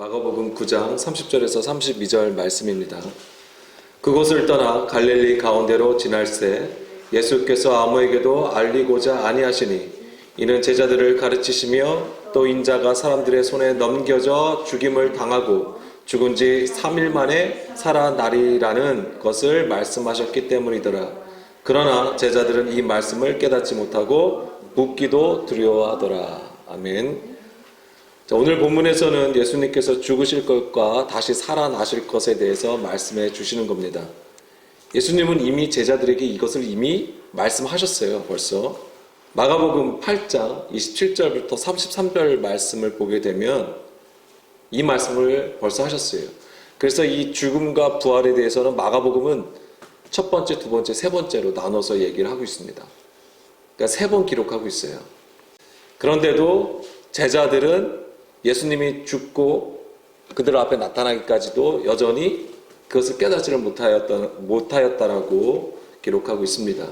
마가복음 9장 30절에서 32절 말씀입니다. 그곳을 떠나 갈릴리 가운데로 지날새 예수께서 아무에게도 알리고자 아니하시니 이는 제자들을 가르치시며 또 인자가 사람들의 손에 넘겨져 죽임을 당하고 죽은 지 3일 만에 살아나리라는 것을 말씀하셨기 때문이더라. 그러나 제자들은 이 말씀을 깨닫지 못하고 묻기도 두려워하더라. 아멘. 자, 오늘 본문에서는 예수님께서 죽으실 것과 다시 살아나실 것에 대해서 말씀해 주시는 겁니다. 예수님은 이미 제자들에게 이것을 이미 말씀하셨어요. 벌써 마가복음 8장 27절부터 33절 말씀을 보게 되면 이 말씀을 벌써 하셨어요. 그래서 이 죽음과 부활에 대해서는 마가복음은 첫 번째, 두 번째, 세 번째로 나눠서 얘기를 하고 있습니다. 그러니까 세 번 기록하고 있어요. 그런데도 제자들은 예수님이 죽고 그들 앞에 나타나기까지도 여전히 그것을 깨닫지를 못하였다라고 기록하고 있습니다.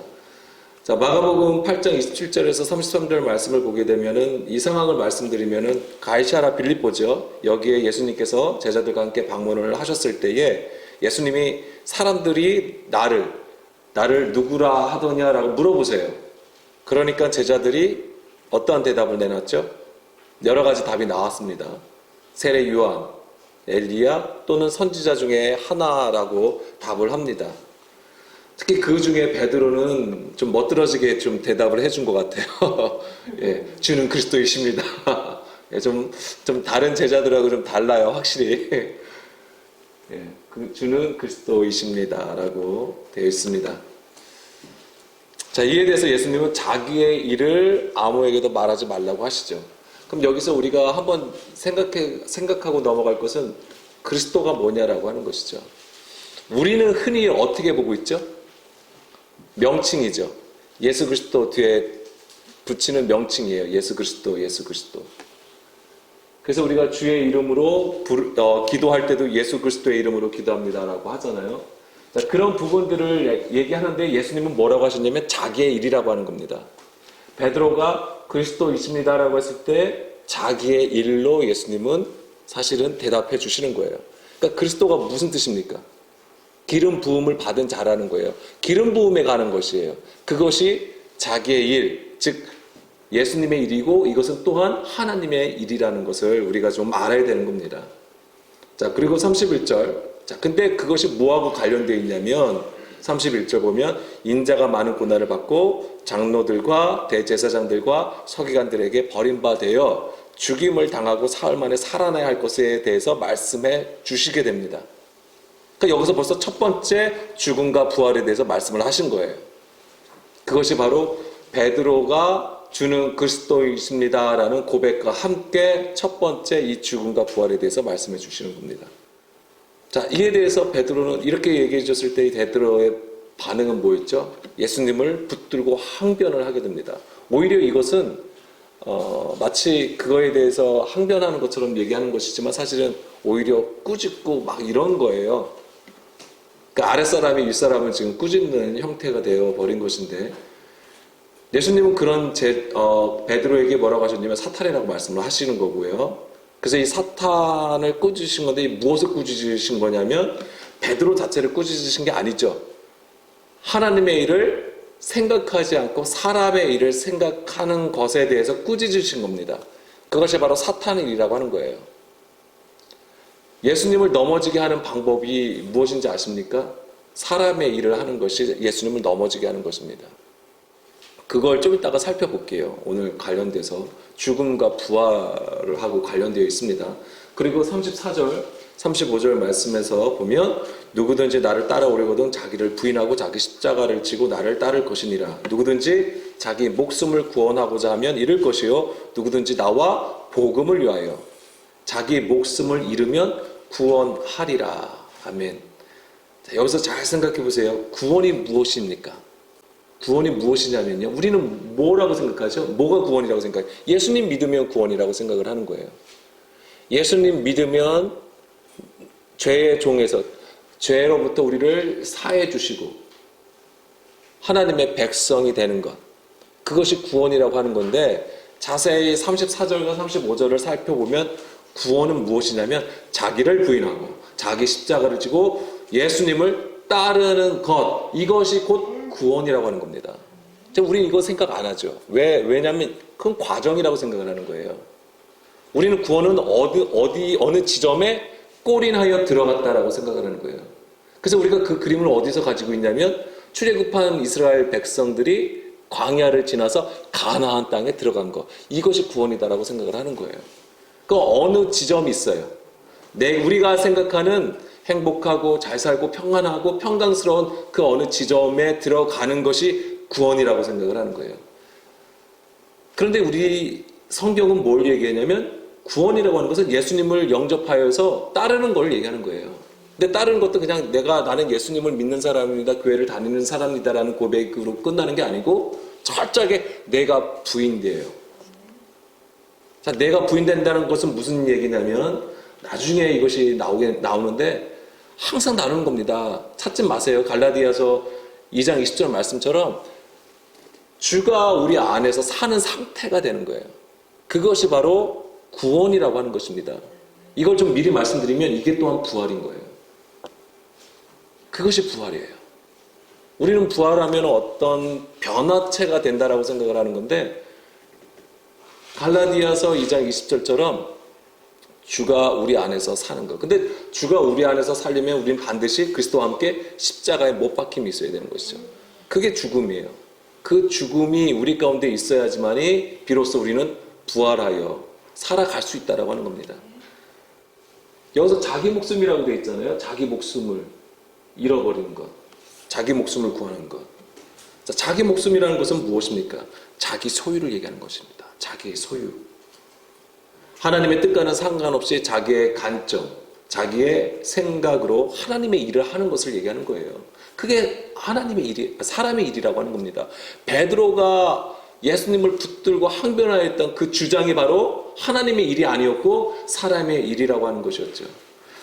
자, 마가복음 8장 27절에서 33절 말씀을 보게 되면은 이 상황을 말씀드리면은 가이사랴 빌립보죠. 여기에 예수님께서 제자들과 함께 방문을 하셨을 때에 예수님이 사람들이 나를 누구라 하더냐라고 물어보세요. 그러니까 제자들이 어떠한 대답을 내놨죠? 여러 가지 답이 나왔습니다. 세례 요한, 엘리야 또는 선지자 중에 하나라고 답을 합니다. 특히 그 중에 베드로는 좀 멋들어지게 좀 대답을 해준 것 같아요. 예, 주는 그리스도이십니다. 예, 좀 다른 제자들하고 좀 달라요, 확실히. 예, 주는 그리스도이십니다라고 되어 있습니다. 자, 이에 대해서 예수님은 자기의 일을 아무에게도 말하지 말라고 하시죠. 그럼 여기서 우리가 한번 생각하고 넘어갈 것은 그리스도가 뭐냐라고 하는 것이죠. 우리는 흔히 어떻게 보고 있죠? 명칭이죠. 예수 그리스도 뒤에 붙이는 명칭이에요. 예수 그리스도, 예수 그리스도. 그래서 우리가 주의 이름으로 기도할 때도 예수 그리스도의 이름으로 기도합니다라고 하잖아요. 자, 그런 부분들을 얘기하는데 예수님은 뭐라고 하셨냐면 자기의 일이라고 하는 겁니다. 베드로가 그리스도이십니다라고 했을 때 자기의 일로 예수님은 사실은 대답해 주시는 거예요. 그러니까 그리스도가 무슨 뜻입니까? 기름 부음을 받은 자라는 거예요. 기름 부음에 가는 것이에요. 그것이 자기의 일, 즉 예수님의 일이고 이것은 또한 하나님의 일이라는 것을 우리가 좀 알아야 되는 겁니다. 자, 그리고 31절. 자, 근데 그것이 뭐하고 관련되어 있냐면 31절 보면 인자가 많은 고난을 받고 장로들과 대제사장들과 서기관들에게 버림받아 죽임을 당하고 사흘 만에 살아나야 할 것에 대해서 말씀해 주시게 됩니다. 그러니까 여기서 벌써 첫 번째 죽음과 부활에 대해서 말씀을 하신 거예요. 그것이 바로 베드로가 주는 그리스도이십니다라는 고백과 함께 첫 번째 이 죽음과 부활에 대해서 말씀해 주시는 겁니다. 자, 이에 대해서 베드로는 이렇게 얘기해 줬을 때 베드로의 반응은 뭐였죠? 예수님을 붙들고 항변을 하게 됩니다. 오히려 이것은 마치 그거에 대해서 항변하는 것처럼 얘기하는 것이지만 사실은 오히려 꾸짖고 막 이런 거예요. 그러니까 아랫사람이 윗사람을 지금 꾸짖는 형태가 되어 버린 것인데 예수님은 그런 베드로에게 뭐라고 하셨냐면 사탄이라고 말씀을 하시는 거고요. 그래서 이 사탄을 꾸짖으신 건데 무엇을 꾸짖으신 거냐면 베드로 자체를 꾸짖으신 게 아니죠. 하나님의 일을 생각하지 않고 사람의 일을 생각하는 것에 대해서 꾸짖으신 겁니다. 그것이 바로 사탄의 일이라고 하는 거예요. 예수님을 넘어지게 하는 방법이 무엇인지 아십니까? 사람의 일을 하는 것이 예수님을 넘어지게 하는 것입니다. 그걸 좀 이따가 살펴볼게요. 오늘 관련돼서 죽음과 부활을 하고 관련되어 있습니다. 그리고 34절, 35절 말씀에서 보면 누구든지 나를 따라오려거든 자기를 부인하고 자기 십자가를 지고 나를 따를 것이니라. 누구든지 자기 목숨을 구원하고자 하면 잃을 것이요 누구든지 나와 복음을 위하여 자기 목숨을 잃으면 구원하리라. 아멘. 자, 여기서 잘 생각해 보세요. 구원이 무엇입니까? 구원이 무엇이냐면요. 우리는 뭐라고 생각하죠? 뭐가 구원이라고 생각해요? 예수님 믿으면 구원이라고 생각을 하는 거예요. 예수님 믿으면 죄의 종에서 죄로부터 우리를 사해 주시고 하나님의 백성이 되는 것. 그것이 구원이라고 하는 건데 자세히 34절과 35절을 살펴보면 구원은 무엇이냐면 자기를 부인하고 자기 십자가를 지고 예수님을 따르는 것, 이것이 곧 구원이라고 하는 겁니다. 우리는 이거 생각 안 하죠. 왜냐하면 그건 과정이라고 생각을 하는 거예요. 우리는 구원은 어느 지점에 골인하여 들어갔다라고 생각을 하는 거예요. 그래서 우리가 그 그림을 어디서 가지고 있냐면 출애굽한 이스라엘 백성들이 광야를 지나서 가나안 땅에 들어간 것, 이것이 구원이다라고 생각을 하는 거예요. 그 어느 지점이 있어요. 우리가 생각하는 행복하고 잘 살고 평안하고 평강스러운 그 어느 지점에 들어가는 것이 구원이라고 생각을 하는 거예요. 그런데 우리 성경은 뭘 얘기하냐면 구원이라고 하는 것은 예수님을 영접하여서 따르는 걸 얘기하는 거예요. 근데 따르는 것도 그냥 나는 예수님을 믿는 사람입니다, 교회를 다니는 사람이다라는 고백으로 끝나는 게 아니고 철저하게 내가 부인돼요. 자, 내가 부인된다는 것은 무슨 얘기냐면 나중에 이것이 나오는데 항상 나누는 겁니다. 찾지 마세요. 갈라디아서 2장 20절 말씀처럼 주가 우리 안에서 사는 상태가 되는 거예요. 그것이 바로 구원이라고 하는 것입니다. 이걸 좀 미리 말씀드리면 이게 또한 부활인 거예요. 그것이 부활이에요. 우리는 부활하면 어떤 변화체가 된다라고 생각을 하는 건데 갈라디아서 2장 20절처럼 주가 우리 안에서 사는 것. 근데 주가 우리 안에서 살려면 우리는 반드시 그리스도와 함께 십자가에 못 박힘이 있어야 되는 것이죠. 그게 죽음이에요. 그 죽음이 우리 가운데 있어야지만이 비로소 우리는 부활하여 살아갈 수 있다라고 하는 겁니다. 여기서 자기 목숨이라고 되어 있잖아요. 자기 목숨을 잃어버리는 것. 자기 목숨을 구하는 것. 자, 자기 목숨이라는 것은 무엇입니까? 자기 소유를 얘기하는 것입니다. 자기의 소유. 하나님의 뜻과는 상관없이 자기의 관점, 자기의 생각으로 하나님의 일을 하는 것을 얘기하는 거예요. 그게 하나님의 일이, 사람의 일이라고 하는 겁니다. 베드로가 예수님을 붙들고 항변하였던 그 주장이 바로 하나님의 일이 아니었고 사람의 일이라고 하는 것이었죠.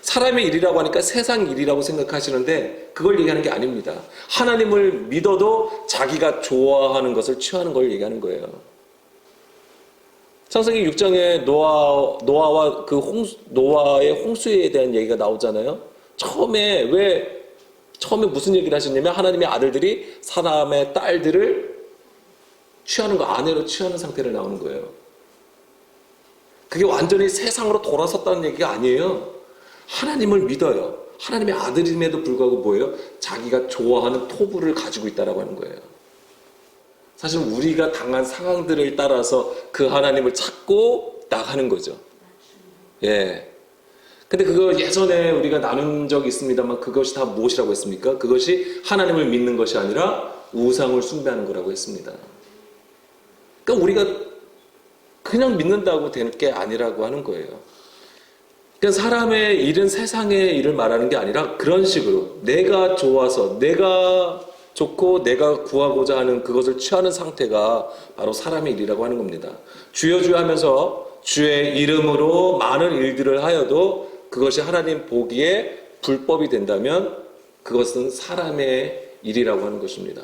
사람의 일이라고 하니까 세상 일이라고 생각하시는데 그걸 얘기하는 게 아닙니다. 하나님을 믿어도 자기가 좋아하는 것을 취하는 걸 얘기하는 거예요. 창세기 6장에 노아와 노아의 홍수에 대한 얘기가 나오잖아요. 처음에 무슨 얘기를 하셨냐면 하나님의 아들들이 사람의 딸들을 취하는 거, 아내로 취하는 상태를 나오는 거예요. 그게 완전히 세상으로 돌아섰다는 얘기가 아니에요. 하나님을 믿어요. 하나님의 아들임에도 불구하고 뭐예요? 자기가 좋아하는 토부를 가지고 있다라고 하는 거예요. 사실 우리가 당한 상황들을 따라서 그 하나님을 찾고 나가는 거죠. 예. 근데 그거 예전에 우리가 나눈 적이 있습니다만 그것이 다 무엇이라고 했습니까? 그것이 하나님을 믿는 것이 아니라 우상을 숭배하는 거라고 했습니다. 그러니까 우리가 그냥 믿는다고 될 게 아니라고 하는 거예요. 그러니까 사람의 일은 세상의 일을 말하는 게 아니라 그런 식으로 내가 좋아서 내가 좋고 내가 구하고자 하는 그것을 취하는 상태가 바로 사람의 일이라고 하는 겁니다. 주여 주여 하면서 주의 이름으로 많은 일들을 하여도 그것이 하나님 보기에 불법이 된다면 그것은 사람의 일이라고 하는 것입니다.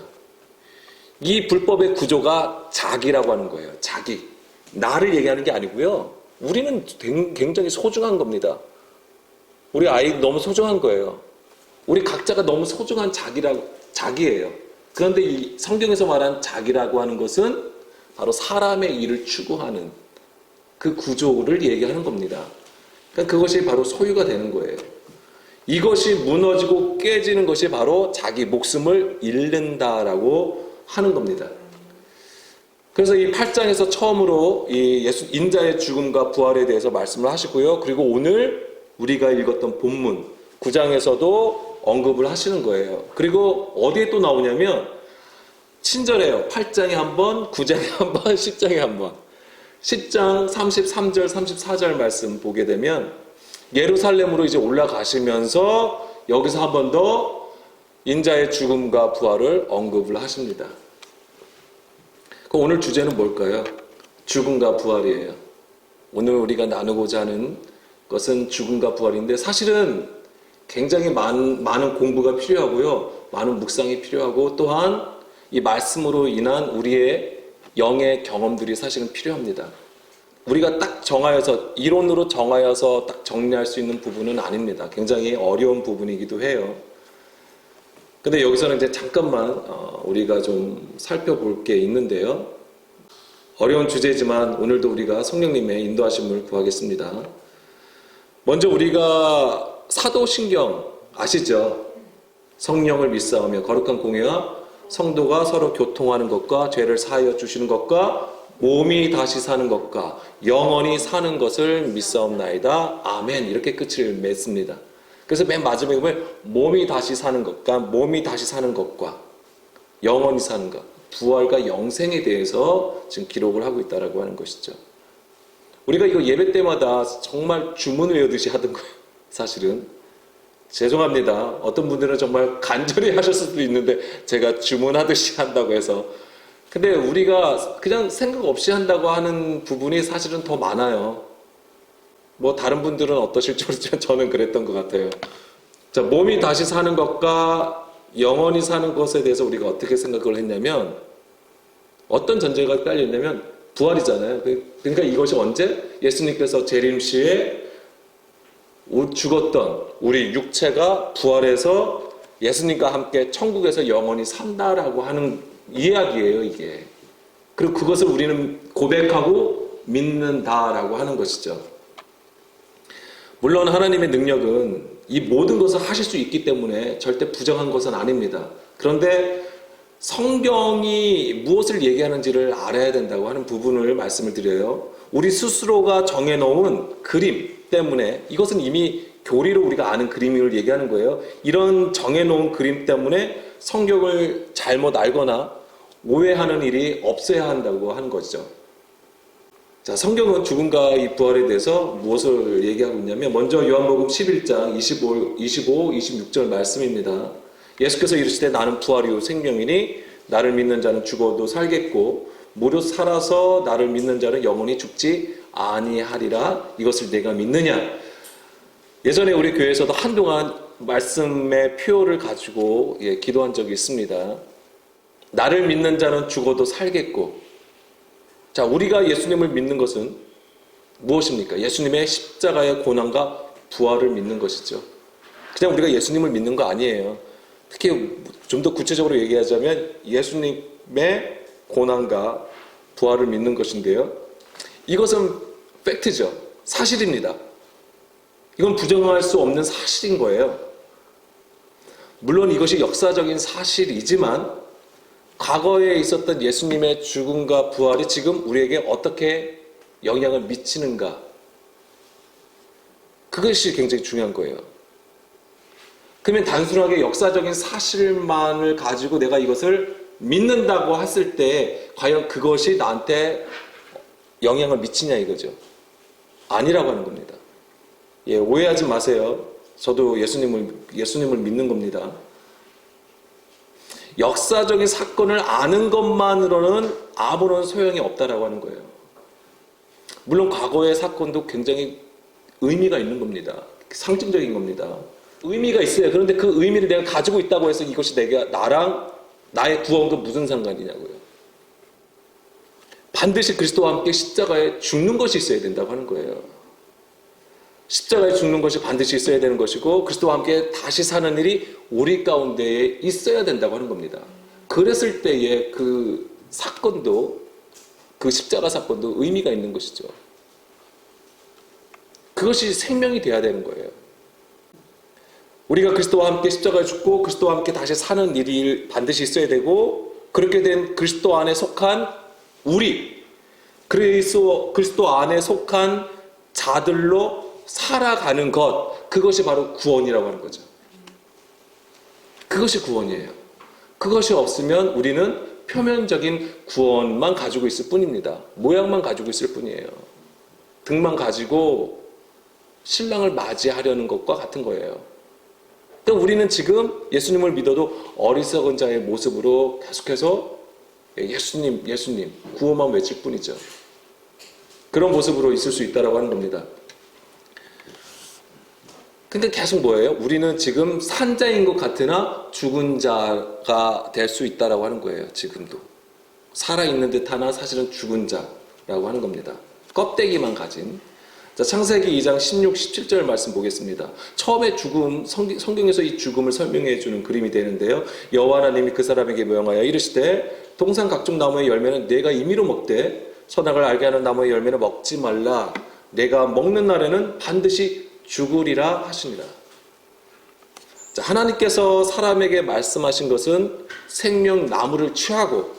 이 불법의 구조가 자기라고 하는 거예요. 자기. 나를 얘기하는 게 아니고요. 우리는 굉장히 소중한 겁니다. 우리 아이 너무 소중한 거예요. 우리 각자가 너무 소중한 자기예요. 그런데 이 성경에서 말한 자기라고 하는 것은 바로 사람의 일을 추구하는 그 구조를 얘기하는 겁니다. 그러니까 그것이 바로 소유가 되는 거예요. 이것이 무너지고 깨지는 것이 바로 자기 목숨을 잃는다라고 하는 겁니다. 그래서 이 8장에서 처음으로 이 인자의 죽음과 부활에 대해서 말씀을 하시고요. 그리고 오늘 우리가 읽었던 본문 9장에서도 언급을 하시는 거예요. 그리고 어디에 또 나오냐면 친절해요. 8장에 한 번, 9장에 한 번, 10장에 한 번. 10장 33절, 34절 말씀 보게 되면 예루살렘으로 이제 올라가시면서 여기서 한 번 더 인자의 죽음과 부활을 언급을 하십니다. 오늘 주제는 뭘까요? 죽음과 부활이에요. 오늘 우리가 나누고자 하는 것은 죽음과 부활인데 사실은 굉장히 많은 공부가 필요하고요. 많은 묵상이 필요하고 또한 이 말씀으로 인한 우리의 영의 경험들이 사실은 필요합니다. 우리가 딱 정하여서 이론으로 정하여서 딱 정리할 수 있는 부분은 아닙니다. 굉장히 어려운 부분이기도 해요. 근데 여기서는 이제 잠깐만 우리가 좀 살펴볼 게 있는데요. 어려운 주제지만 오늘도 우리가 성령님의 인도하심을 구하겠습니다. 먼저 우리가 사도신경 아시죠? 성령을 믿사오며 거룩한 공예와 성도가 서로 교통하는 것과 죄를 사하여 주시는 것과 몸이 다시 사는 것과 영원히 사는 것을 믿사옵나이다. 아멘. 이렇게 끝을 맺습니다. 그래서 맨 마지막에 보면 몸이 다시 사는 것과 몸이 다시 사는 것과 영원히 사는 것, 부활과 영생에 대해서 지금 기록을 하고 있다라고 하는 것이죠. 우리가 이거 예배 때마다 정말 주문 외우듯이 하던 거예요. 사실은 죄송합니다. 어떤 분들은 정말 간절히 하셨을 수도 있는데 제가 주문하듯이 한다고 해서, 근데 우리가 그냥 생각 없이 한다고 하는 부분이 사실은 더 많아요. 뭐 다른 분들은 어떠실지 모르지만 저는 그랬던 것 같아요. 자, 몸이 다시 사는 것과 영원히 사는 것에 대해서 우리가 어떻게 생각을 했냐면, 어떤 전제가 깔려 있냐면 부활이잖아요. 그러니까 이것이 언제? 예수님께서 재림시에 죽었던 우리 육체가 부활해서 예수님과 함께 천국에서 영원히 산다라고 하는 이야기예요, 이게. 그리고 그것을 우리는 고백하고 믿는다라고 하는 것이죠. 물론 하나님의 능력은 이 모든 것을 하실 수 있기 때문에 절대 부정한 것은 아닙니다. 그런데 성경이 무엇을 얘기하는지를 알아야 된다고 하는 부분을 말씀을 드려요. 우리 스스로가 정해놓은 그림 때문에, 이것은 이미 교리로 우리가 아는 그림을 얘기하는 거예요. 이런 정해놓은 그림 때문에 성경을 잘못 알거나 오해하는 일이 없어야 한다고 하는 것이죠. 자, 성경은 죽음과 이 부활에 대해서 무엇을 얘기하고 있냐면, 먼저 요한복음 11장 25, 26절 말씀입니다. 예수께서 이르시되 나는 부활이요 생명이니 나를 믿는 자는 죽어도 살겠고 무릇 살아서 나를 믿는 자는 영원히 죽지 아니하리라. 이것을 내가 믿느냐. 예전에 우리 교회에서도 한동안 말씀의 표를 가지고 기도한 적이 있습니다. 나를 믿는 자는 죽어도 살겠고. 자, 우리가 예수님을 믿는 것은 무엇입니까? 예수님의 십자가의 고난과 부활을 믿는 것이죠. 그냥 우리가 예수님을 믿는 거 아니에요. 특히 좀 더 구체적으로 얘기하자면 예수님의 고난과 부활을 믿는 것인데요. 이것은 팩트죠. 사실입니다. 이건 부정할 수 없는 사실인 거예요. 물론 이것이 역사적인 사실이지만 과거에 있었던 예수님의 죽음과 부활이 지금 우리에게 어떻게 영향을 미치는가, 그것이 굉장히 중요한 거예요. 그러면 단순하게 역사적인 사실만을 가지고 내가 이것을 믿는다고 했을 때 과연 그것이 나한테 영향을 미치냐 이거죠. 아니라고 하는 겁니다. 예, 오해하지 마세요. 저도 예수님을 믿는 겁니다. 역사적인 사건을 아는 것만으로는 아무런 소용이 없다라고 하는 거예요. 물론 과거의 사건도 굉장히 의미가 있는 겁니다. 상징적인 겁니다. 의미가 있어요. 그런데 그 의미를 내가 가지고 있다고 해서 이것이 나랑 나의 구원과 무슨 상관이냐고요. 반드시 그리스도와 함께 십자가에 죽는 것이 있어야 된다고 하는 거예요. 십자가에 죽는 것이 반드시 있어야 되는 것이고 그리스도와 함께 다시 사는 일이 우리 가운데에 있어야 된다고 하는 겁니다. 그랬을 때의 그 사건도, 그 십자가 사건도 의미가 있는 것이죠. 그것이 생명이 돼야 되는 거예요. 우리가 그리스도와 함께 십자가에 죽고 그리스도와 함께 다시 사는 일이 반드시 있어야 되고, 그렇게 된 그리스도 안에 속한 우리, 그리스도 안에 속한 자들로 살아가는 것, 그것이 바로 구원이라고 하는 거죠. 그것이 구원이에요. 그것이 없으면 우리는 표면적인 구원만 가지고 있을 뿐입니다. 모양만 가지고 있을 뿐이에요. 등만 가지고 신랑을 맞이하려는 것과 같은 거예요. 그러니까 우리는 지금 예수님을 믿어도 어리석은 자의 모습으로 계속해서 예수님, 예수님, 구호만 외칠 뿐이죠. 그런 모습으로 있을 수 있다고 하는 겁니다. 근데 계속 뭐예요? 우리는 지금 산자인 것 같으나 죽은 자가 될 수 있다고 하는 거예요. 지금도. 살아있는 듯 하나 사실은 죽은 자라고 하는 겁니다. 껍데기만 가진. 자, 창세기 2장 16, 17절 말씀 보겠습니다. 처음에 죽음, 성경에서 이 죽음을 설명해 주는 그림이 되는데요. 여호와 하나님이 그 사람에게 명하여 이르시되 동산 각종 나무의 열매는 내가 임의로 먹되 선악을 알게 하는 나무의 열매는 먹지 말라. 내가 먹는 날에는 반드시 죽으리라 하시니라. 자, 하나님께서 사람에게 말씀하신 것은 생명 나무를 취하고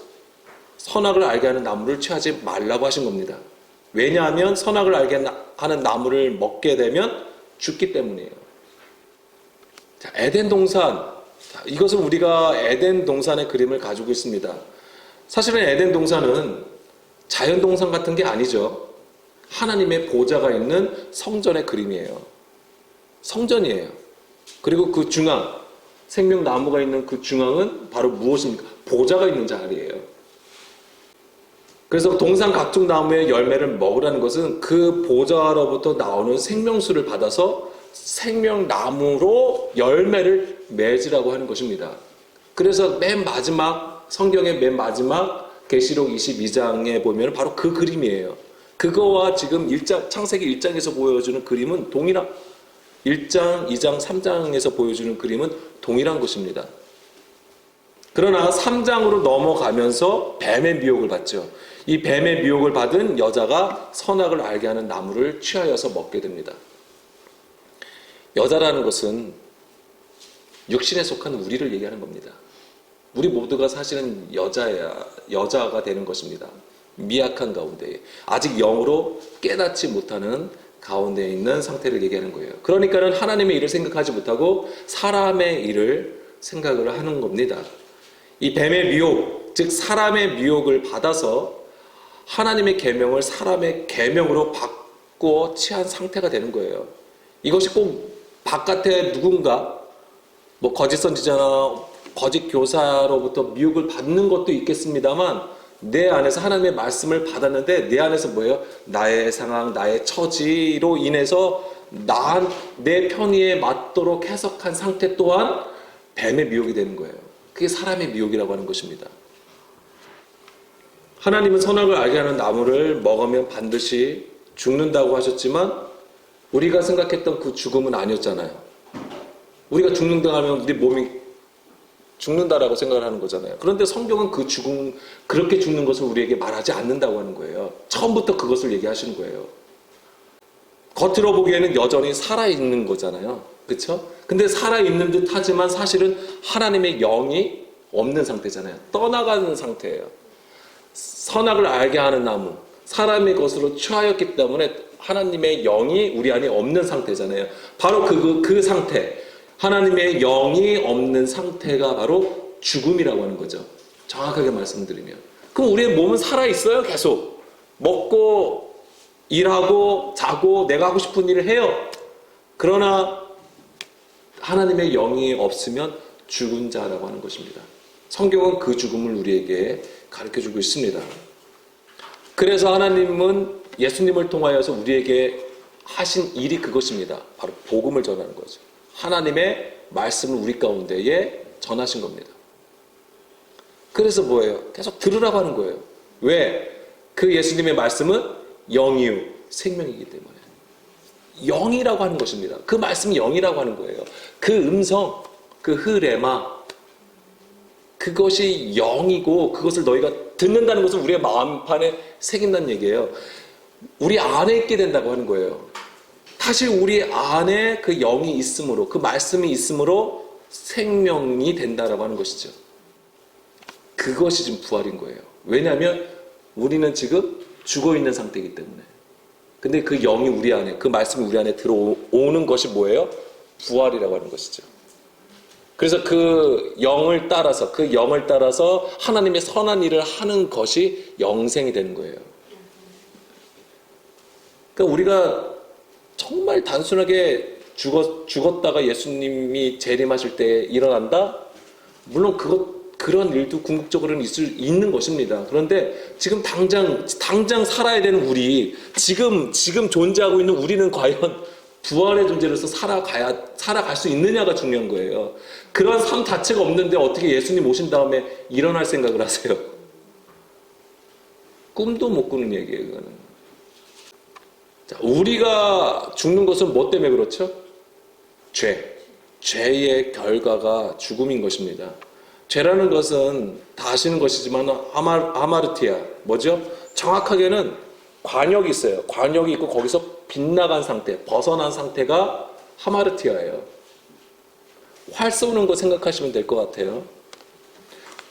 선악을 알게 하는 나무를 취하지 말라고 하신 겁니다. 왜냐하면 선악을 알게 하는 나무를 먹게 되면 죽기 때문이에요. 자, 에덴 동산. 자, 이것은 우리가 에덴 동산의 그림을 가지고 있습니다. 사실은 에덴 동산은 자연 동산 같은 게 아니죠. 하나님의 보좌가 있는 성전의 그림이에요. 성전이에요. 그리고 그 중앙, 생명나무가 있는 그 중앙은 바로 무엇입니까? 보좌가 있는 자리예요. 그래서 동산 각종 나무의 열매를 먹으라는 것은 그 보좌로부터 나오는 생명수를 받아서 생명나무로 열매를 맺으라고 하는 것입니다. 그래서 맨 마지막, 성경의 맨 마지막 계시록 22장에 보면 바로 그 그림이에요. 그거와 지금 창세기 1장에서 보여주는 그림은 동일한, 1장, 2장, 3장에서 보여주는 그림은 동일한 것입니다. 그러나 3장으로 넘어가면서 뱀의 미혹을 받죠. 이 뱀의 미혹을 받은 여자가 선악을 알게 하는 나무를 취하여서 먹게 됩니다. 여자라는 것은 육신에 속한 우리를 얘기하는 겁니다. 우리 모두가 사실은 여자가 되는 것입니다. 미약한 가운데, 아직 영으로 깨닫지 못하는 가운데 있는 상태를 얘기하는 거예요. 그러니까는 하나님의 일을 생각하지 못하고 사람의 일을 생각을 하는 겁니다. 이 뱀의 미혹, 즉 사람의 미혹을 받아서 하나님의 계명을 사람의 계명으로 바꾸어 취한 상태가 되는 거예요. 이것이 꼭 바깥에 누군가 뭐 거짓 선지자나 거짓 교사로부터 미혹을 받는 것도 있겠습니다만 내 안에서 하나님의 말씀을 받았는데 내 안에서 뭐예요? 나의 상황, 나의 처지로 인해서 내 편의에 맞도록 해석한 상태 또한 뱀의 미혹이 되는 거예요. 그게 사람의 미혹이라고 하는 것입니다. 하나님은 선악을 알게 하는 나무를 먹으면 반드시 죽는다고 하셨지만 우리가 생각했던 그 죽음은 아니었잖아요. 우리가 죽는다 하면 우리 몸이 죽는다라고 생각을 하는 거잖아요. 그런데 성경은 그 죽음, 그렇게 죽는 것을 우리에게 말하지 않는다고 하는 거예요. 처음부터 그것을 얘기하시는 거예요. 겉으로 보기에는 여전히 살아있는 거잖아요. 그렇죠? 근데 살아있는 듯 하지만 사실은 하나님의 영이 없는 상태잖아요. 떠나가는 상태예요. 선악을 알게 하는 나무, 사람의 것으로 취하였기 때문에 하나님의 영이 우리 안에 없는 상태잖아요. 바로 그 상태, 하나님의 영이 없는 상태가 바로 죽음이라고 하는 거죠. 정확하게 말씀드리면. 그럼 우리의 몸은 살아있어요. 계속 먹고 일하고 자고 내가 하고 싶은 일을 해요. 그러나 하나님의 영이 없으면 죽은 자라고 하는 것입니다. 성경은 그 죽음을 우리에게 가르쳐주고 있습니다. 그래서 하나님은 예수님을 통하여서 우리에게 하신 일이 그것입니다. 바로 복음을 전하는 거죠. 하나님의 말씀을 우리 가운데에 전하신 겁니다. 그래서 뭐예요? 계속 들으라고 하는 거예요. 왜? 그 예수님의 말씀은 영이요 생명이기 때문에. 영이라고 하는 것입니다. 그 말씀이 영이라고 하는 거예요. 그 음성, 그 흐레마, 그것이 영이고 그것을 너희가 듣는다는 것은 우리의 마음판에 새긴다는 얘기예요. 우리 안에 있게 된다고 하는 거예요. 사실 우리 안에 그 영이 있으므로, 그 말씀이 있으므로 생명이 된다라고 하는 것이죠. 그것이 지금 부활인 거예요. 왜냐하면 우리는 지금 죽어있는 상태이기 때문에. 근데 그 영이 우리 안에, 그 말씀이 우리 안에 들어오는 것이 뭐예요? 부활이라고 하는 것이죠. 그래서 그 영을 따라서 하나님의 선한 일을 하는 것이 영생이 되는 거예요. 그러니까 우리가 정말 단순하게 죽었다가 예수님이 재림하실 때 일어난다? 물론 그런 일도 궁극적으로는 있는 것입니다. 그런데 지금 당장 살아야 되는 우리, 지금 존재하고 있는 우리는 과연 부활의 존재로서 살아갈 수 있느냐가 중요한 거예요. 그런 삶 자체가 없는데 어떻게 예수님 오신 다음에 일어날 생각을 하세요? 꿈도 못 꾸는 얘기예요, 그거는. 자, 우리가 죽는 것은 뭐 때문에 그렇죠? 죄. 죄의 결과가 죽음인 것입니다. 죄라는 것은 다 아시는 것이지만 아마르티아 뭐죠? 정확하게는 관역이 있어요. 관역이 있고 거기서 빗나간 상태, 벗어난 상태가 하마르티아예요. 활 쏘는 거 생각하시면 될 것 같아요.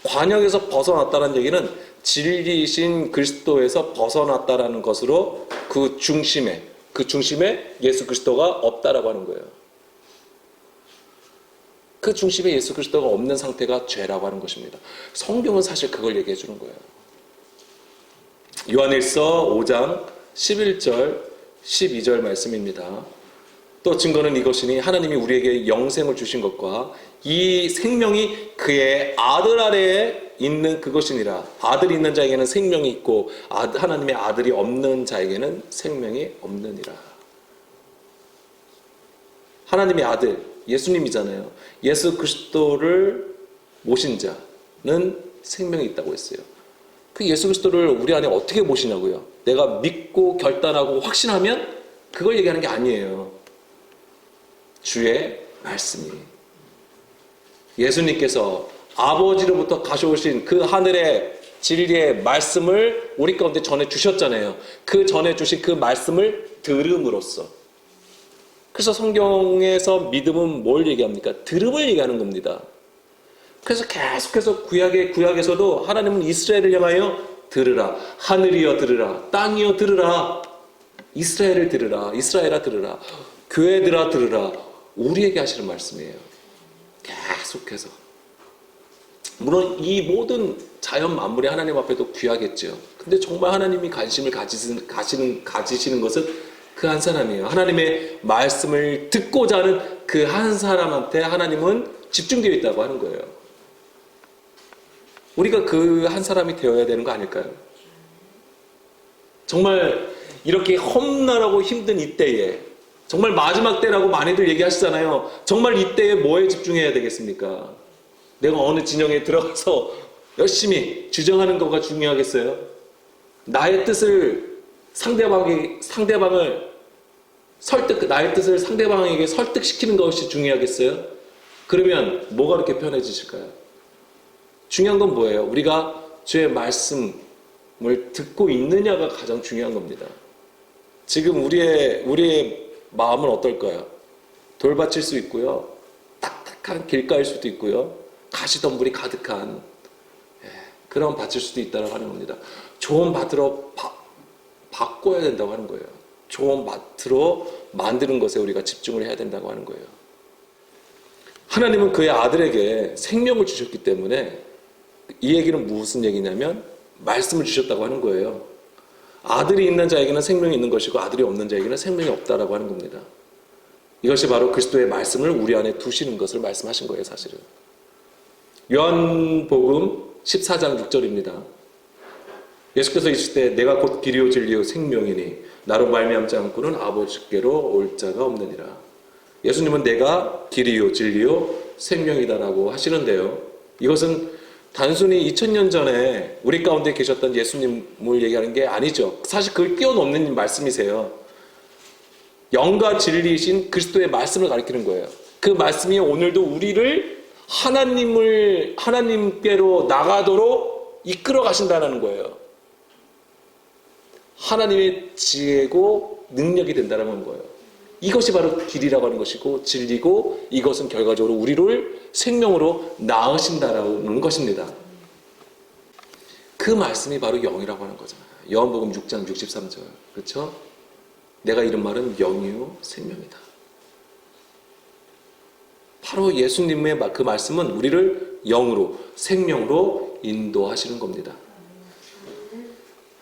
관역에서 벗어났다는 얘기는 진리이신 그리스도에서 벗어났다라는 것으로 그 중심에 예수 그리스도가 없다라고 하는 거예요. 그 중심에 예수 그리스도가 없는 상태가 죄라고 하는 것입니다. 성경은 사실 그걸 얘기해 주는 거예요. 요한일서 5장 11절 12절 말씀입니다. 또 증거는 이것이니 하나님이 우리에게 영생을 주신 것과 이 생명이 그의 아들 아래에 있는 그것이니라. 아들이 있는 자에게는 생명이 있고 하나님의 아들이 없는 자에게는 생명이 없느니라. 하나님의 아들 예수님이잖아요. 예수 그리스도를 모신 자는 생명이 있다고 했어요. 그 예수 그리스도를 우리 안에 어떻게 모시냐고요? 내가 믿고 결단하고 확신하면 그걸 얘기하는 게 아니에요. 주의 말씀이. 예수님께서 아버지로부터 가져오신 그 하늘의 진리의 말씀을 우리 가운데 전해 주셨잖아요. 그 전해 주신 그 말씀을 들음으로써. 그래서 성경에서 믿음은 뭘 얘기합니까? 들음을 얘기하는 겁니다. 그래서 계속해서 구약에서도 하나님은 이스라엘을 향하여 들으라. 하늘이여 들으라. 땅이여 들으라. 이스라엘을 들으라. 이스라엘아 들으라. 교회들아 들으라. 우리에게 하시는 말씀이에요. 계속해서. 물론 이 모든 자연 만물이 하나님 앞에도 귀하겠죠. 근데 정말 하나님이 관심을 가지시는 것은 그 한 사람이에요. 하나님의 말씀을 듣고자 하는 그 한 사람한테 하나님은 집중되어 있다고 하는 거예요. 우리가 그 한 사람이 되어야 되는 거 아닐까요? 정말 이렇게 험난하고 힘든 이때에 정말 마지막 때라고 많이들 얘기하시잖아요. 정말 이때에 뭐에 집중해야 되겠습니까? 내가 어느 진영에 들어가서 열심히 주장하는 거가 중요하겠어요? 나의 뜻을 나의 뜻을 상대방에게 설득시키는 것이 중요하겠어요? 그러면 뭐가 그렇게 편해지실까요? 중요한 건 뭐예요? 우리가 주의 말씀을 듣고 있느냐가 가장 중요한 겁니다. 지금 우리의 마음은 어떨까요? 돌밭일 수 있고요. 딱딱한 길가일 수도 있고요. 가시덤불이 가득한 그런 밭일 수도 있다고 하는 겁니다. 좋은 밭으로 바꿔야 된다고 하는 거예요. 좋은 밭으로 만드는 것에 우리가 집중을 해야 된다고 하는 거예요. 하나님은 그의 아들에게 생명을 주셨기 때문에 이 얘기는 무슨 얘기냐면 말씀을 주셨다고 하는 거예요. 아들이 있는 자에게는 생명이 있는 것이고 아들이 없는 자에게는 생명이 없다라고 하는 겁니다. 이것이 바로 그리스도의 말씀을 우리 안에 두시는 것을 말씀하신 거예요, 사실은. 요한복음 14장 6절입니다. 예수께서 있을 때 내가 곧 길이요 진리요 생명이니 나로 말미암지 않고는 아버지께로 올 자가 없느니라. 예수님은 내가 길이요 진리요 생명이다라고 하시는데요. 이것은 단순히 2000년 전에 우리 가운데 계셨던 예수님을 얘기하는 게 아니죠. 사실 그걸 뛰어넘는 말씀이세요. 영과 진리이신 그리스도의 말씀을 가리키는 거예요. 그 말씀이 오늘도 우리를 하나님께로 나가도록 이끌어 가신다는 거예요. 하나님의 지혜고 능력이 된다는 거예요. 이것이 바로 길이라고 하는 것이고 진리고 이것은 결과적으로 우리를 생명으로 낳으신다라는 것입니다. 그 말씀이 바로 영이라고 하는 거잖아요. 요한복음 6장 63절. 그렇죠? 내가 이른 말은 영이요 생명이다. 바로 예수님의 그 말씀은 우리를 영으로 생명으로 인도하시는 겁니다.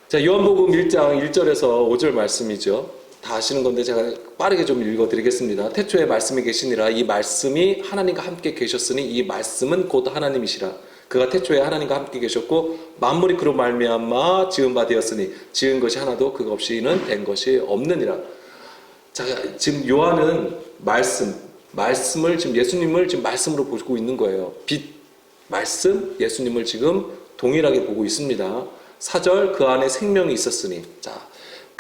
자, 요한복음 1장 1절에서 5절 말씀이죠. 다 아시는 건데 제가 빠르게 좀 읽어드리겠습니다. 태초에 말씀이 계시니라. 이 말씀이 하나님과 함께 계셨으니 이 말씀은 곧 하나님이시라. 그가 태초에 하나님과 함께 계셨고 만물이 그로 말미암아 지은 바 되었으니 지은 것이 하나도 그가 없이는 된 것이 없느니라. 자, 지금 요한은 말씀을 지금 예수님을 지금 말씀으로 보고 있는 거예요. 빛, 말씀, 예수님을 지금 동일하게 보고 있습니다. 4절 그 안에 생명이 있었으니. 자,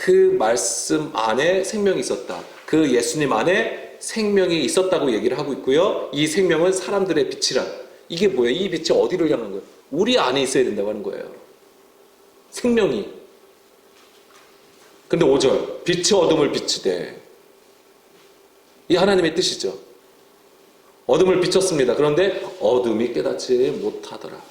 그 말씀 안에 생명이 있었다. 그 예수님 안에 생명이 있었다고 얘기를 하고 있고요. 이 생명은 사람들의 빛이라. 이게 뭐예요? 이 빛이 어디를 향한 거예요? 우리 안에 있어야 된다고 하는 거예요. 생명이. 근데 5절, 빛이 어둠을 비추되. 이 하나님의 뜻이죠. 어둠을 비췄습니다. 그런데 어둠이 깨닫지 못하더라.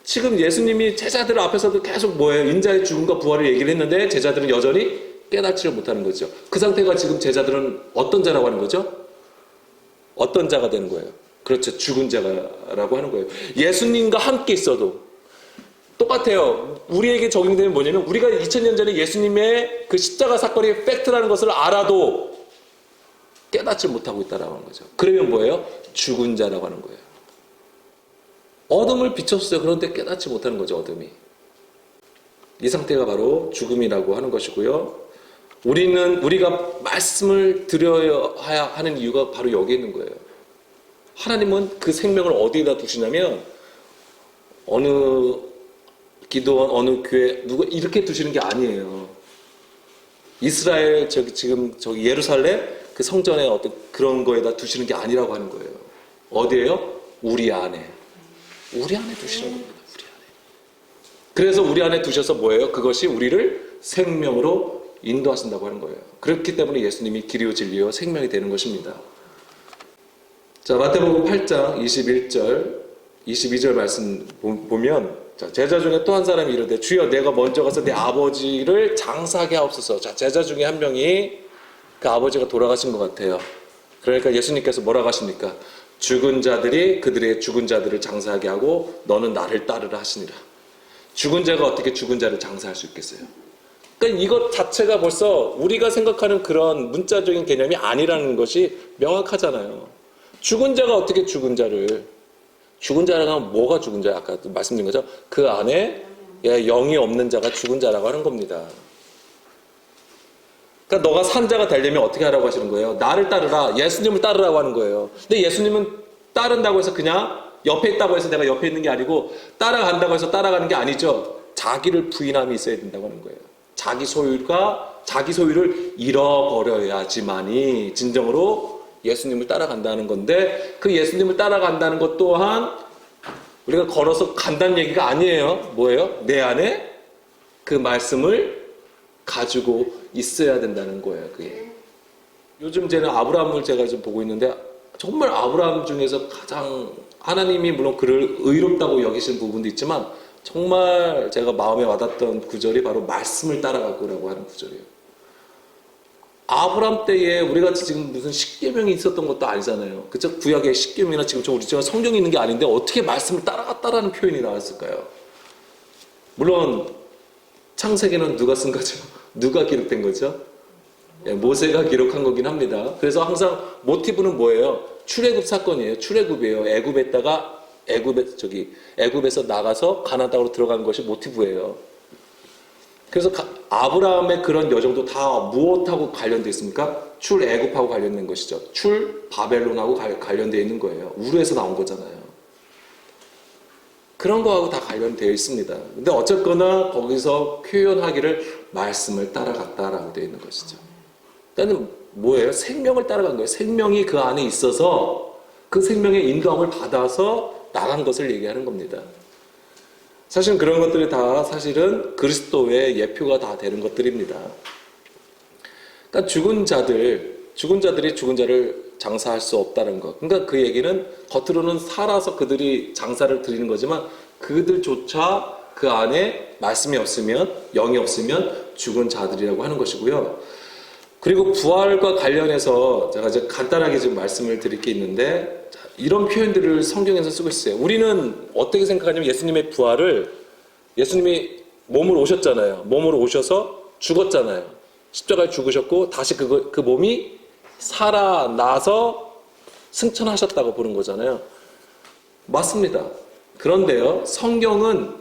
지금 예수님이 제자들 앞에서도 계속 뭐예요? 인자의 죽음과 부활을 얘기를 했는데 제자들은 여전히 깨닫지를 못하는 거죠. 그 상태가 지금 제자들은 어떤 자라고 하는 거죠? 어떤 자가 되는 거예요? 그렇죠. 죽은 자라고 하는 거예요. 예수님과 함께 있어도 똑같아요. 우리에게 적용되는 뭐냐면 우리가 2000년 전에 예수님의 그 십자가 사건이 팩트라는 것을 알아도 깨닫지 못하고 있다라고 하는 거죠. 그러면 뭐예요? 죽은 자라고 하는 거예요. 어둠을 비췄어요. 그런데 깨닫지 못하는 거죠. 어둠이. 이 상태가 바로 죽음이라고 하는 것이고요. 우리가 말씀을 드려야 하는 이유가 바로 여기에 있는 거예요. 하나님은 그 생명을 어디에다 두시냐면 어느 기도원, 어느 교회 누가 이렇게 두시는 게 아니에요. 이스라엘 지금 예루살렘 그 성전에 어떤 그런 거에다 두시는 게 아니라고 하는 거예요. 어디에요? 우리 안에. 우리 안에 두시는 겁니다. 우리 안에. 그래서 우리 안에 두셔서 뭐예요? 그것이 우리를 생명으로 인도하신다고 하는 거예요. 그렇기 때문에 예수님이 길이요 진리요 생명이 되는 것입니다. 자, 마태복음 8장 21절 22절 말씀 보면 자, 제자 중에 또 한 사람이 이르되 주여 내가 먼저 가서 내 아버지를 장사하게 하옵소서. 자, 제자 중에 한 명이 그 아버지가 돌아가신 것 같아요. 그러니까 예수님께서 뭐라고 하십니까? 죽은 자들이 그들의 죽은 자들을 장사하게 하고 너는 나를 따르라 하시니라. 죽은 자가 어떻게 죽은 자를 장사할 수 있겠어요? 그러니까 이것 자체가 벌써 우리가 생각하는 그런 문자적인 개념이 아니라는 것이 명확하잖아요. 죽은 자가 어떻게 죽은 자를, 죽은 자라고 하면 뭐가 죽은 자야? 아까 말씀드린 거죠. 그 안에 영이 없는 자가 죽은 자라고 하는 겁니다. 그러니까 너가 산 자가 되려면 어떻게 하라고 하시는 거예요? 나를 따르라. 예수님을 따르라고 하는 거예요. 근데 예수님은 따른다고 해서 그냥 옆에 있다고 해서 내가 옆에 있는 게 아니고 따라간다고 해서 따라가는 게 아니죠. 자기를 부인함이 있어야 된다고 하는 거예요. 자기 소유를 잃어버려야지만이 진정으로 예수님을 따라간다는 건데 그 예수님을 따라간다는 것 또한 우리가 걸어서 간다는 얘기가 아니에요. 뭐예요? 내 안에 그 말씀을 가지고 있어야 된다는 거예요. 그게. 요즘 제는 아브라함을 제가 좀 보고 있는데 정말 아브라함 중에서 가장 하나님이 물론 그를 의롭다고 여기시는 부분도 있지만 정말 제가 마음에 와닿던 구절이 바로 말씀을 따라가고라고 하는 구절이에요. 아브라함 때에 우리 같이 지금 무슨 십계명이 있었던 것도 아니잖아요. 그쵸? 구약의 십계명이나 지금 우리처럼 성경이 있는 게 아닌데 어떻게 말씀을 따라갔다라는 표현이 나왔을까요? 물론 창세기는 누가 쓴 거죠? 누가 기록된 거죠? 모세가 기록한 거긴 합니다. 그래서 항상 모티브는 뭐예요? 출애굽 사건이에요. 출애굽이에요. 애굽에서 나가서 가나안 땅으로 들어간 것이 모티브예요. 그래서 아브라함의 그런 여정도 다 무엇하고 관련되어 있습니까? 출애굽하고 관련된 것이죠. 출바벨론하고 관련되어 있는 거예요. 우르에서 나온 거잖아요. 그런 거하고 다 관련되어 있습니다. 근데 어쨌거나 거기서 표현하기를 말씀을 따라갔다라고 되어 있는 것이죠. 그러니까 뭐예요? 생명을 따라간 거예요. 생명이 그 안에 있어서 그 생명의 인도함을 받아서 나간 것을 얘기하는 겁니다. 사실은 그런 것들이 다 사실은 그리스도의 예표가 다 되는 것들입니다. 그러니까 죽은 자들이 죽은 자를 장사할 수 없다는 것. 그러니까 그 얘기는 겉으로는 살아서 그들이 장사를 드리는 거지만 그들조차 그 안에 말씀이 없으면, 영이 없으면 죽은 자들이라고 하는 것이고요. 그리고 부활과 관련해서 제가 이제 간단하게 지금 말씀을 드릴 게 있는데 이런 표현들을 성경에서 쓰고 있어요. 우리는 어떻게 생각하냐면 예수님의 부활을 예수님이 몸으로 오셨잖아요. 몸으로 오셔서 죽었잖아요. 십자가에 죽으셨고 다시 그 몸이 살아나서 승천하셨다고 보는 거잖아요. 맞습니다. 그런데요, 성경은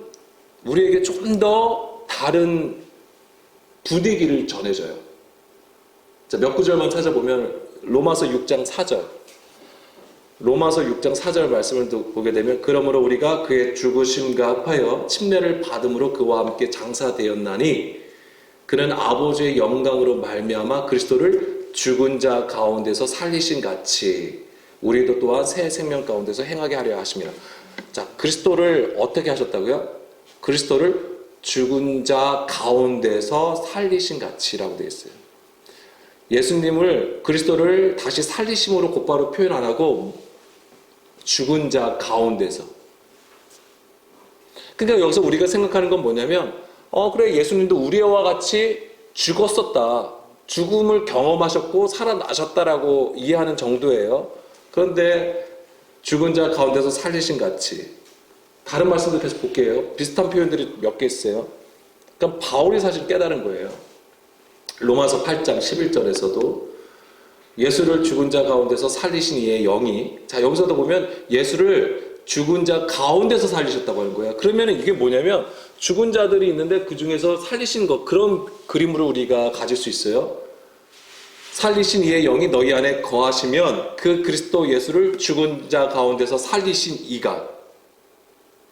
우리에게 조금 더 다른 분위기를 전해줘요. 자, 몇 구절만 찾아보면 로마서 6장 4절. 로마서 6장 4절 말씀을 보게 되면 그러므로 우리가 그의 죽으심과 합하여 침례를 받음으로 그와 함께 장사되었나니 그는 아버지의 영광으로 말미암아 그리스도를 죽은 자 가운데서 살리신 같이 우리도 또한 새 생명 가운데서 행하게 하려 하심이라. 자, 그리스도를 어떻게 하셨다고요? 그리스도를 죽은 자 가운데서 살리신 같이라고 되어 있어요. 예수님을 그리스도를 다시 살리심으로 곧바로 표현 안 하고 죽은 자 가운데서. 그러니까 여기서 우리가 생각하는 건 뭐냐면 그래 예수님도 우리와 같이 죽었었다. 죽음을 경험하셨고 살아나셨다라고 이해하는 정도예요. 그런데 죽은 자 가운데서 살리신 같이. 다른 말씀도 계속 볼게요. 비슷한 표현들이 몇 개 있어요. 그러니까 바울이 사실 깨달은 거예요. 로마서 8장 11절에서도 예수를 죽은 자 가운데서 살리신 이의 영이, 자 여기서도 보면 예수를 죽은 자 가운데서 살리셨다고 하는 거예요. 그러면 이게 뭐냐면 죽은 자들이 있는데 그 중에서 살리신 것, 그런 그림으로 우리가 가질 수 있어요. 살리신 이의 영이 너희 안에 거하시면 그 그리스도 예수를 죽은 자 가운데서 살리신 이가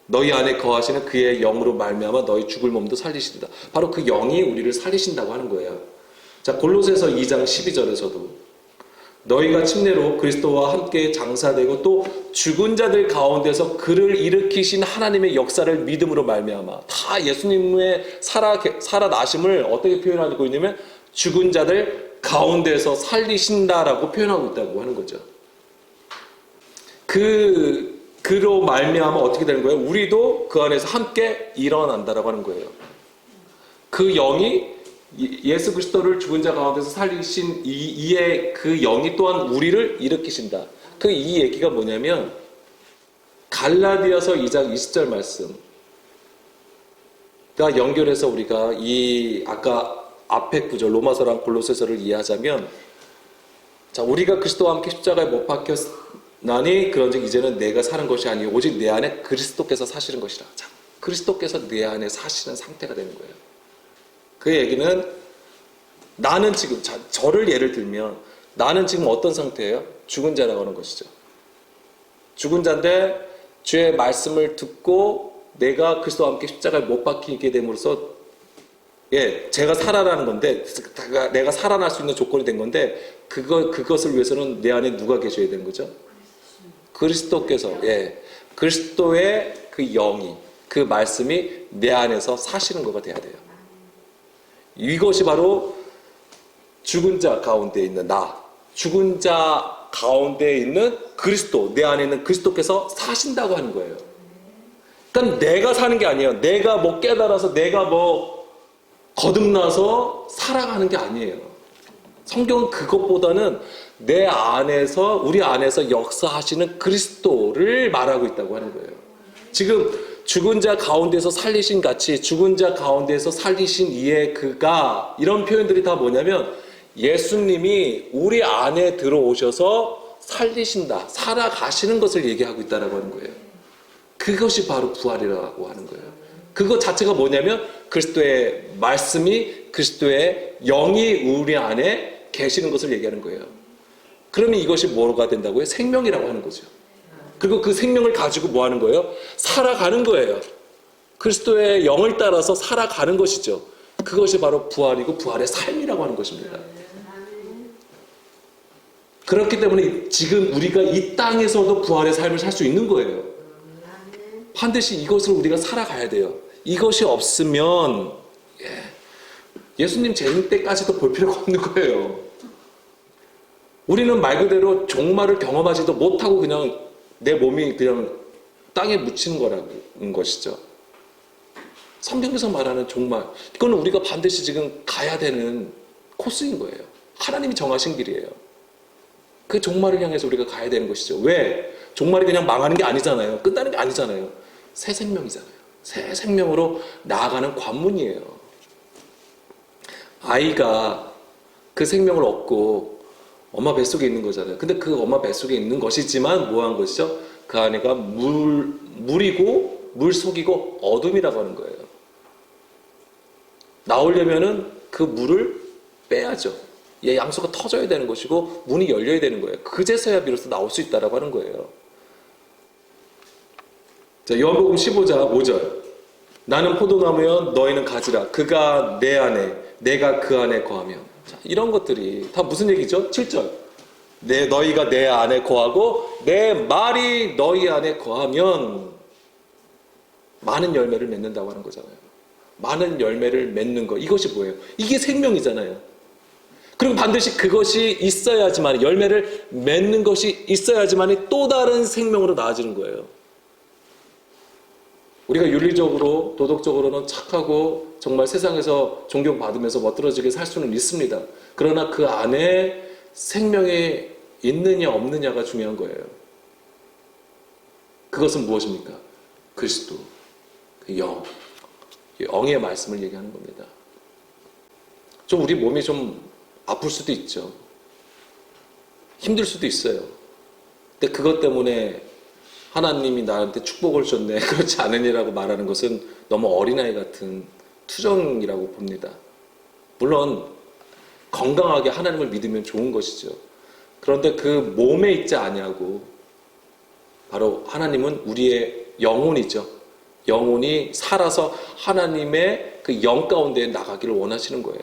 너희 안에 거하시는 그의 영으로 말미암아 너희 죽을 몸도 살리신다. 바로 그 영이 우리를 살리신다고 하는 거예요. 자, 골로새서 2장 12절에서도 너희가 침례로 그리스도와 함께 장사되고 또 죽은 자들 가운데서 그를 일으키신 하나님의 역사를 믿음으로 말미암아. 다 예수님의 살아나심을 어떻게 표현하고 있냐면 죽은 자들 가운데서 살리신다라고 표현하고 있다고 하는 거죠. 그로 말미암아 어떻게 되는 거예요? 우리도 그 안에서 함께 일어난다라고 하는 거예요. 그 영이 예수 그리스도를 죽은 자 가운데서 살리신 이의 그 영이 또한 우리를 일으키신다. 그 이 얘기가 뭐냐면 갈라디아서 2장 20절 말씀과 연결해서 우리가 이 아까 앞에 구절 로마서랑 골로새서를 이해하자면, 자 우리가 그리스도와 함께 십자가에 못 박혔나니 그런즉 이제는 내가 사는 것이 아니요 오직 내 안에 그리스도께서 사시는 것이라. 자, 그리스도께서 내 안에 사시는 상태가 되는 거예요. 그 얘기는 나는 지금, 저를 예를 들면 나는 지금 어떤 상태예요? 죽은 자라고 하는 것이죠. 죽은 자인데 주의 말씀을 듣고 내가 그리스도와 함께 십자가에 못 박히게 됨으로써 제가 살아나는 건데, 내가 살아날 수 있는 조건이 된 건데 그것을 위해서는 내 안에 누가 계셔야 되는 거죠? 그리스도께서, 그리스도의 그 영이, 그 말씀이 내 안에서 사시는 거가 돼야 돼요. 이것이 바로 죽은 자 가운데 있는 나, 죽은 자 가운데 있는 그리스도, 내 안에 있는 그리스도께서 사신다고 하는 거예요. 그러니까 내가 사는 게 아니에요. 내가 뭐 깨달아서, 내가 뭐 거듭나서 살아가는 게 아니에요. 성경은 그것보다는 내 안에서, 우리 안에서 역사하시는 그리스도를 말하고 있다고 하는 거예요. 지금 죽은 자 가운데서 살리신 같이 죽은 자 가운데서 살리신 이의 그가, 이런 표현들이 다 뭐냐면 예수님이 우리 안에 들어오셔서 살리신다, 살아가시는 것을 얘기하고 있다고 하는 거예요. 그것이 바로 부활이라고 하는 거예요. 그것 자체가 뭐냐면 그리스도의 말씀이, 그리스도의 영이 우리 안에 계시는 것을 얘기하는 거예요. 그러면 이것이 뭐가 된다고요? 생명이라고 하는 거죠. 그리고 그 생명을 가지고 뭐 하는 거예요? 살아가는 거예요. 그리스도의 영을 따라서 살아가는 것이죠. 그것이 바로 부활이고 부활의 삶이라고 하는 것입니다. 그렇기 때문에 지금 우리가 이 땅에서도 부활의 삶을 살 수 있는 거예요. 반드시 이것을 우리가 살아가야 돼요. 이것이 없으면 예수님 재림 때까지도 볼 필요가 없는 거예요. 우리는 말 그대로 종말을 경험하지도 못하고 그냥 내 몸이 그냥 땅에 묻히는 거라는 것이죠. 성경에서 말하는 종말, 이거는 우리가 반드시 지금 가야 되는 코스인 거예요. 하나님이 정하신 길이에요. 그 종말을 향해서 우리가 가야 되는 것이죠. 왜? 종말이 그냥 망하는 게 아니잖아요. 끝나는 게 아니잖아요. 새 생명이잖아요. 새 생명으로 나아가는 관문이에요. 아이가 그 생명을 얻고 엄마 뱃속에 있는 거잖아요. 근데 그 엄마 뱃속에 있는 것이지만 뭐한 것이죠? 그 안에가 물이고 물속이고 어둠이라고 하는 거예요. 나오려면은 그 물을 빼야죠. 이 양수가 터져야 되는 것이고 문이 열려야 되는 거예요. 그제서야 비로소 나올 수 있다라고 하는 거예요. 자, 요한복음 15장 5절. 나는 포도나무여 너희는 가지라. 그가 내 안에 내가 그 안에 거하며. 자, 이런 것들이 다 무슨 얘기죠? 7절. 너희가 내 안에 거하고 내 말이 너희 안에 거하면 많은 열매를 맺는다고 하는 거잖아요. 많은 열매를 맺는 거. 이것이 뭐예요? 이게 생명이잖아요. 그리고 반드시 그것이 있어야지만, 열매를 맺는 것이 있어야지만 또 다른 생명으로 나아지는 거예요. 우리가 윤리적으로, 도덕적으로는 착하고 정말 세상에서 존경받으면서 멋들어지게 살 수는 있습니다. 그러나 그 안에 생명이 있느냐 없느냐가 중요한 거예요. 그것은 무엇입니까? 그리스도, 그 영, 영의 말씀을 얘기하는 겁니다. 좀 우리 몸이 좀 아플 수도 있죠. 힘들 수도 있어요. 근데 그것 때문에 하나님이 나한테 축복을 줬네, 그렇지 않으니라고 말하는 것은 너무 어린아이 같은 투정이라고 봅니다. 물론 건강하게 하나님을 믿으면 좋은 것이죠. 그런데 그 몸에 있지 아니하고 바로 하나님은 우리의 영혼이죠. 영혼이 살아서 하나님의 그 영 가운데 나가기를 원하시는 거예요.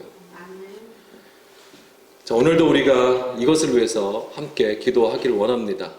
자, 오늘도 우리가 이것을 위해서 함께 기도하기를 원합니다.